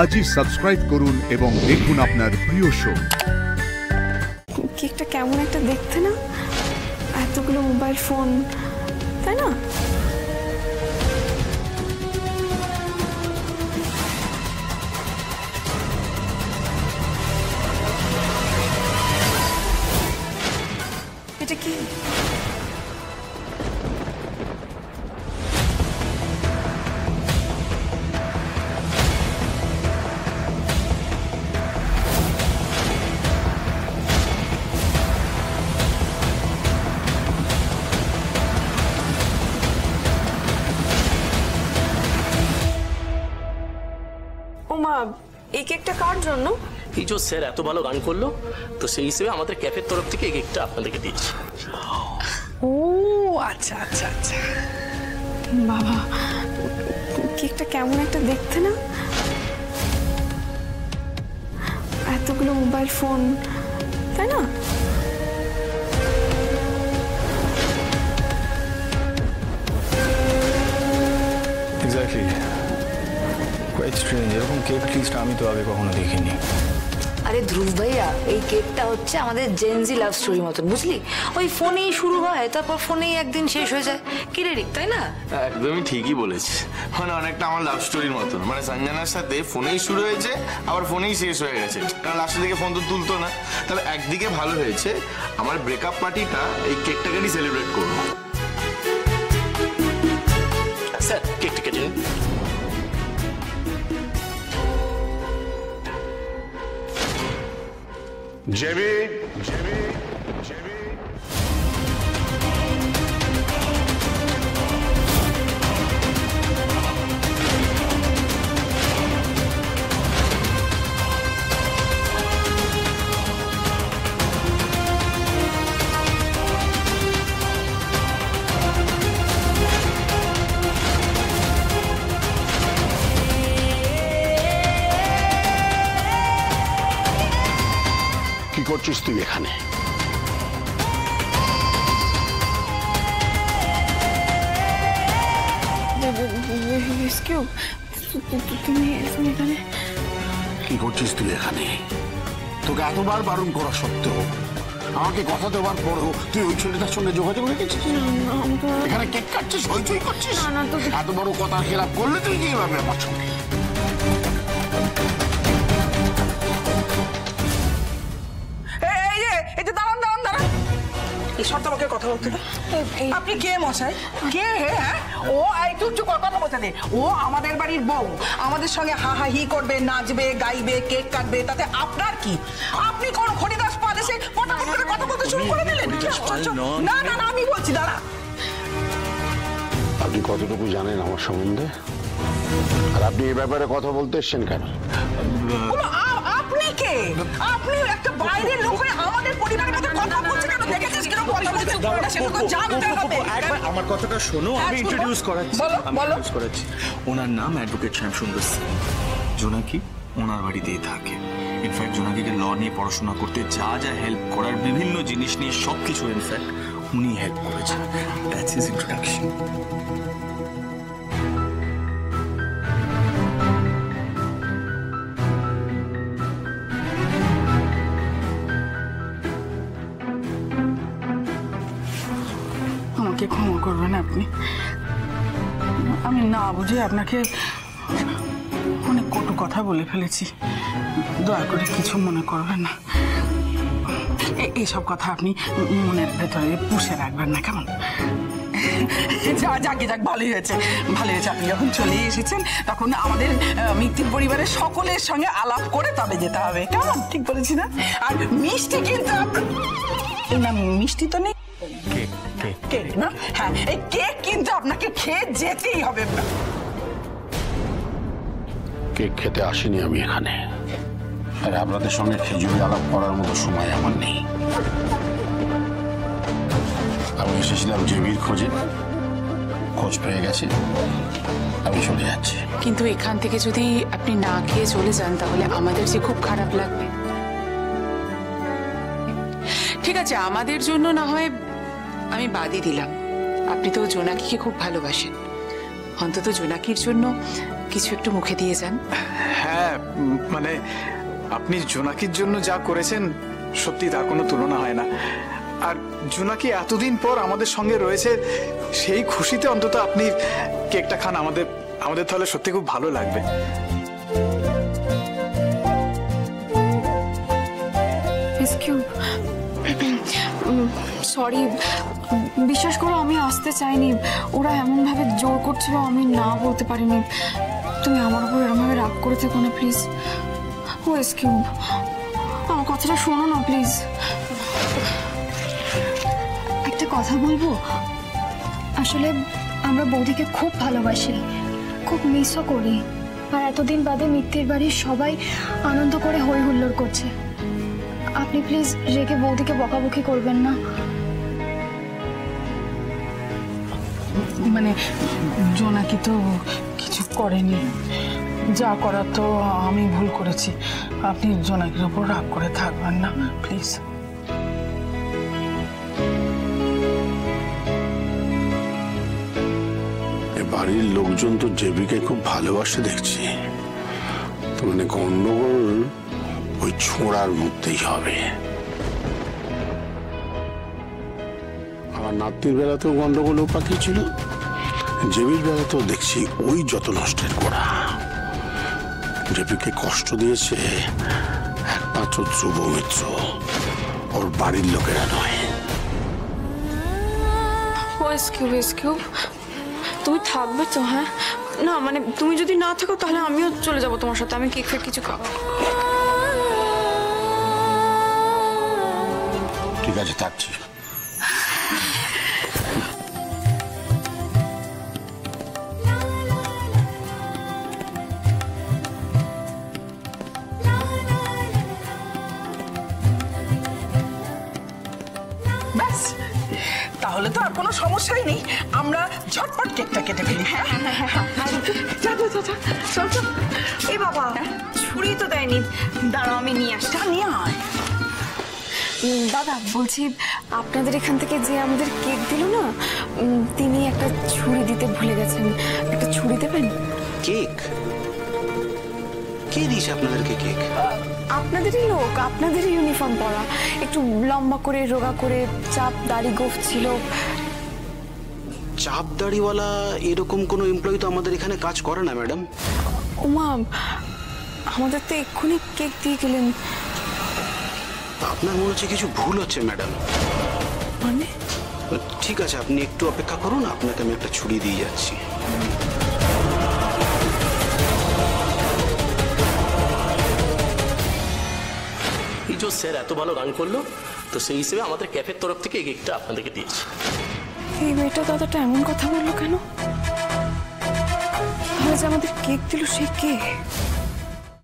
আজই সাবস্ক্রাইব করুন এবং দেখুন আপনার প্রিয় শো। কেকটা কেমন একটা দেখতে না, এতগুলো মোবাইল ফোন, তাই না? এটা কি? ওমা, এই কেকটা কার জন্য? এই যে স্যার এত ভালো গান করলো, তো সেই হিসেবে আমাদের ক্যাফের তরফ থেকে এই কেকটা আপনাদেরকে দিচ্ছি। ও আচ্ছা আচ্ছা আচ্ছা। বাবা, কেকটা কেমন একটা দেখতে না, এতগুলো মোবাইল ফোন, তাই না? Exactly, quite strange. এরকম কেক লিস্ট আমি তো আগে কখনো দেখিনি। আরে ধ্রুব ভাইয়া, এই কেকটা হচ্ছে আমাদের জেনজি লাভ স্টোরি মতন, বুঝলি? ওই ফোনেই শুরু হয়, তারপর ফোনেই একদিন শেষ হয়ে যায়। কি রে রিক, তাই না? একদমই ঠিকই বলেছিস, মানে অনেকটা আমার লাভ স্টোরির মতন। মানে সঞ্জনার সাথে ফোনেই শুরু হয়েছে, আবার ফোনেই শেষ হয়ে গেছে, কারণ লাস্টের দিকে ফোন তো তুলতো না। তবে একদিকে ভালো হয়েছে, আমার ব্রেকআপ পার্টিটা এই কেকটাকে নিয়ে সেলিব্রেট করবো। স্যার কেকটা কেটে নিন। জেবি, কি করছিস তুই এখানে? তুমি এখানে কি করছিস তুই এখানে? তোকে এতবার বারণ করা সত্ত্বেও, আমাকে কথা দেওয়ার পরও তুই ওই ছেলেটার সঙ্গে যোগাযোগ রেখেছিস। এখানে কেক কাটছিস, হইচই করছিস। এত বড় কথা খেলাপ করলে তুই কিভাবে আমার সঙ্গে? আমাকে কথা বলতে দে। আপনি কে মশাই? কে? হ্যাঁ, ও একটু কথা বলতে দে। ও আমাদের বাড়ির বউ, আমাদের সঙ্গে হা হা হি করবে, নাচবে, গাইবে, কেক কাটবে, তাতে আপনার কি? আপনি কোন হরিদাস পাল এসে পটাপট করে কথা বলতে শুরু করে দিলেন? না না না, আমি বলছি, দাঁড়া। আপনি কতটুকু জানেন আমার সম্বন্ধে, আর আপনি এই ব্যাপারে কথা বলতে এসছেন কেন? আপনি কে? আপনি একটা বাইরের লোক হয়ে আমাদের পরিবারের মধ্যে কথা বলছেন কেন? দেখেছিস কেন? আমার কথাটা শোনো, আমি ইন্ট্রোডিউস করাচ্ছি। ওনার নাম অ্যাডভোকেট শ্যামসুন্দর সিং। জোনাকি ওনার বাড়িতেই থাকে। ইনফ্যাক্ট জোনাকিকে ল নিয়ে পড়াশোনা করতে যা যা হেল্প করার, বিভিন্ন জিনিস নিয়ে সবকিছু ইনফ্যাক্ট উনি হেল্প করেছেন। That's his introduction. আমাকে ক্ষমা করবেন আপনি, আমি না বুঝে আপনাকে অনেক কটু কথা বলে ফেলেছি। দয়া করে কিছু মনে করবেন না। এইসব কথা আপনি মনের ভেতরে পুষে রাখবেন না, কেমন? যাক, ভালোই হয়েছে, ভালোই হয়েছে। আপনি যখন চলে এসেছেন, তখন আমাদের মিত্তির পরিবারের সকলের সঙ্গে আলাপ করে তবে যেতে হবে, কেমন? ঠিক বলেছি না? আর মিষ্টি কিন্তু না, মিষ্টি তো নেই, কেক না? হ্যাঁ, এই কেক কিন্তু আপনাকে খেয়ে যেতেই হবে। কেক খেতে আসিনি আমি এখানে, আর আপনাদের সঙ্গে খেজুরি আলাপ করার মতো সময় আমার নেই। আমি এসেছিলাম জেবির খোঁজে, খোঁজ পেয়ে গেছি, আমি চলে যাচ্ছি। কিন্তু এখান থেকে যদি আপনি না খেয়ে চলে যান, তাহলে আমাদের যে খুব খারাপ লাগবে। ঠিক আছে, আমাদের জন্য না হয় আমি বাদই দিলাম। আপনি তো জোনাকিকে খুব ভালোবাসেন, অন্তত জোনাকির জন্য কিছু একটু মুখে দিয়ে যান। হ্যাঁ মানে আপনি জোনাকির জন্য যা করেছেন সত্যি তার কোনো তুলনা হয় না। আর জোনাকি এতদিন পর আমাদের সঙ্গে রয়েছে, সেই খুশিতে অন্তত আপনি কেকটা খান, আমাদের তাহলে সত্যি খুব ভালো লাগবে। সরি, বিশ্বাস করো আমি আসতে চাইনি, ওরা এমনভাবে জোর করছিল আমি না বলতে পারিনি। তুমি আমার উপর এরমভাবে রাগ করে থেকো না প্লিজ। ও এক্সকিউব, আমার কথাটা শোনো না প্লিজ। একটা কথা বলবো, আসলে আমরা বৌদিকে খুব ভালোবাসি, খুব মিসও করি। আর এতদিন বাদে মিত্তির বাড়ির সবাই আনন্দ করে হই হুল্লোড় করছে। আপনি প্লিজ রেগে বৌদিকে বকাবকি করবেন না। মানে জোনাকি তো কিছু করেনি, যা করার তো আমি ভুল করেছি। আপনি জোনাকির উপর রাগ করে থাকবেন না প্লিজ। বাড়ির লোকজন তো জেবিকে খুব ভালোবাসে দেখছি, তো মানে গন্ডগোল ওই ছোঁড়ার মধ্যেই হবে। আমার নাতনির বেলাতেও গন্ডগোলও পাঠিয়েছিল, জেবির বেলাতেও দেখছি ওই যত নষ্টের গোড়া। জেবিকে কষ্ট দিয়েছে একমাত্র ধ্রুব মিত্র, ওর বাড়ির লোকেরা নয়। ও এক্সকিউব, তুমি থাকবে তো? হ্যাঁ না মানে তুমি যদি না থাকো তাহলে আমিও চলে যাবো তোমার সাথে, আমি কেক ফেক কিছু খাবো। ঠিক আছে, থাকছি। ব্যাস, তাহলে তো আর কোনো সমস্যাই নেই, আমরা ঝটপট কেকটা কেটে ফেলি। হ্যাঁ এই বাবা, ছুরি তো দেয়নি, দাঁড়াও আমি নিয়ে আসছি। নিয়ে আয়। দাদা বলছি, আপনাদের এখান থেকে যে আমাদের কেক দিল না, তিনি একটা ছুরি দিতে ভুলে গেছেন, একটা ছুরি দেবেন? কেক? কে দিয়েছে আপনাদেরকে কেক? আপনাদেরই লোক, আপনাদেরই ইউনিফর্ম পরা, একটু লম্বা করে রোগা করে, চাপ দাড়ি গোফ ছিল। চাপ দাড়িওয়ালা এরকম কোনো এমপ্লয়ি তো আমাদের এখানে কাজ করে না ম্যাডাম। ওমা, আমাদের তো এক্ষুনি কেক দিয়ে গেলেন। আপনার মনে হচ্ছে কিছু ভুল হচ্ছে ম্যাডাম। মানে? ঠিক আছে, আপনি একটু অপেক্ষা করুন, আপনাকে আমি একটা ছুরি দিয়ে যাচ্ছি। এই যে স্যার এত ভালো গান করলো, তো সেই হিসেবে আমাদের ক্যাফের তরফ থেকে এই কেকটা আপনাদেরকে দিয়েছি। এই মেয়েটা দাদাটা এমন কথা বললো কেন? তাহলে যে আমাদের কেক দিল সে কে?